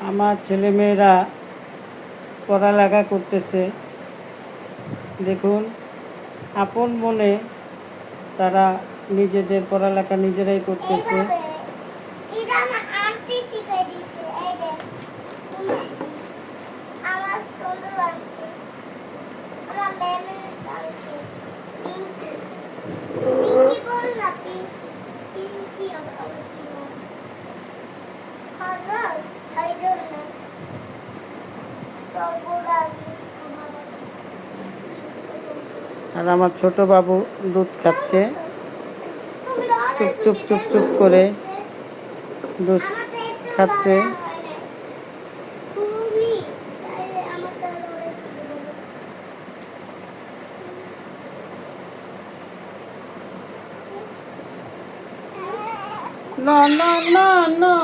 আমার ছেলেমেয়েরা পড়ালেখা করতেছে। দেখুন, আপন মনে তারা নিজেদের পড়ালেখা নিজেরাই করতেছে। আর আমার ছোট বাবু দুধ খাচ্ছে, চুপ চুপ চুপ চুপ করে দুধ খাচ্ছে। No, no, no, no.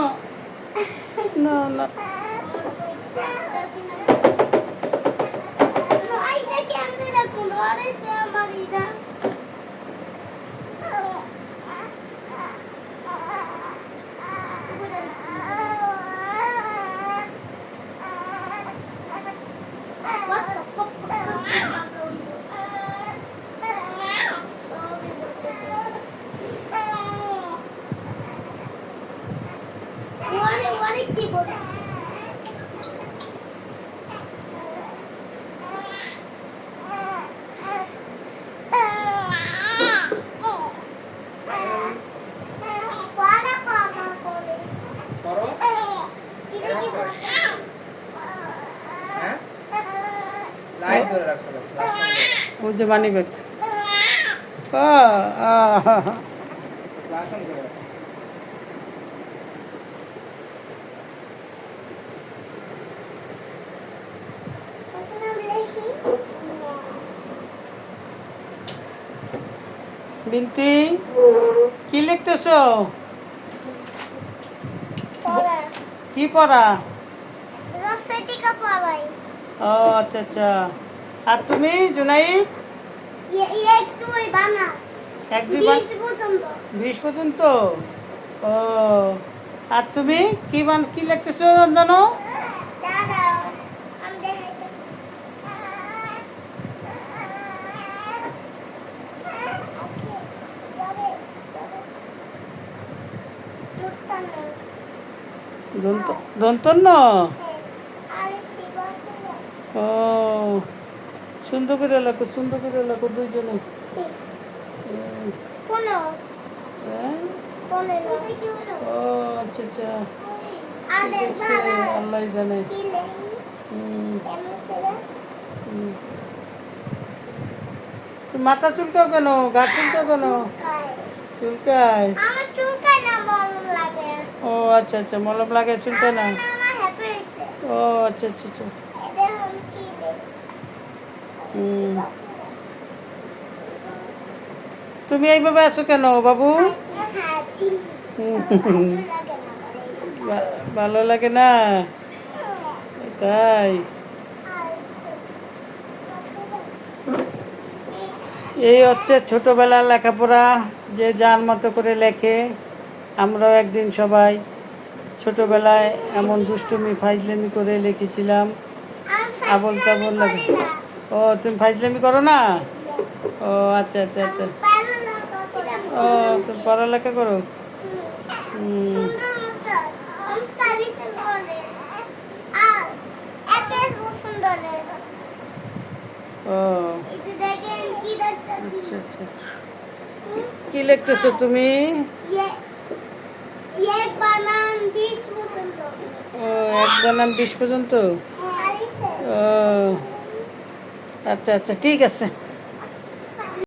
No, no. ওই যে মানি ব্যাগ বিনতি, কি লিখতেছ? কি পড়া? ও আচ্ছা আচ্ছা। আর তুমি জুনাই? 20 পর্যন্ত। ও, আর তুমি কি লিখতেছ জানো? দন্তন্য। ও, সুন্দর করে লেখো, সুন্দর করে লেখো দুইজনে। ও আচ্ছা আচ্ছা, আল্লাহ জানে। তুই মাথা চুলকাও কেন? গা চুলকাও কেন? চুলকায়? ও আচ্ছা আচ্ছা, মলম লাগে, চুলকায় না? ও আচ্ছা আচ্ছা আচ্ছা। তুমি এইভাবে আছো কেন বাবু? ভালো লাগে না? তাই? এই হচ্ছে ছোটবেলার লেখাপড়া, যে যার মতো করে লেখে। আমরাও একদিন সবাই ছোটবেলায় এমন দুষ্টুমি ফাইজলামি করে লিখেছিলাম, আবল তাবল লাগে। ও, তুমি ফাইজলামি করো না? ও আচ্ছা আচ্ছা আচ্ছা। ও, তুমি পড়ালেখা করো? ও আচ্ছা আচ্ছা। কি লিখতেছো তুমি? ও, 1 বানান 20 পর্যন্ত। ও আচ্ছা আচ্ছা, ঠিক আছে।